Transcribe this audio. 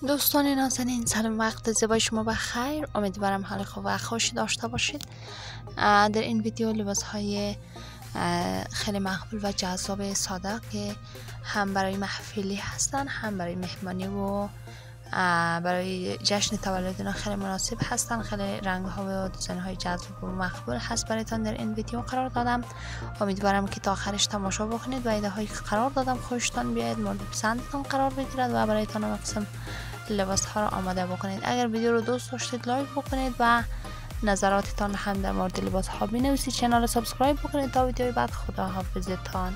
دوستان نازنین، سلام، وقت زیبای شما بخیر. امیدوارم حال خوب و خوشی داشته باشید. در این ویدیو لباس های خیلی مقبول و جذاب ساده که هم برای محفلی هستن، هم برای مهمانی و برای جشن تولد اینا خیلی مناسب هستن. خیلی رنگ ها و دیزاین های جذاب و مقبول هست برایتان در این ویدیو قرار دادم. امیدوارم که تا آخرش تماشا بکنید و ایده هایی که قرار دادم خوشتان بیاید، مورد پسندتان قرار بگیرد و برایتان هم قسم لباس ها را آماده بکنید. اگر ویدیو رو دوست داشتید لایک بکنید و نظراتتان هم در مورد لباس ها بنویسید. چنل رو سابسکرایب بکنید تا ویدیوی بعد. خدا حافظتان.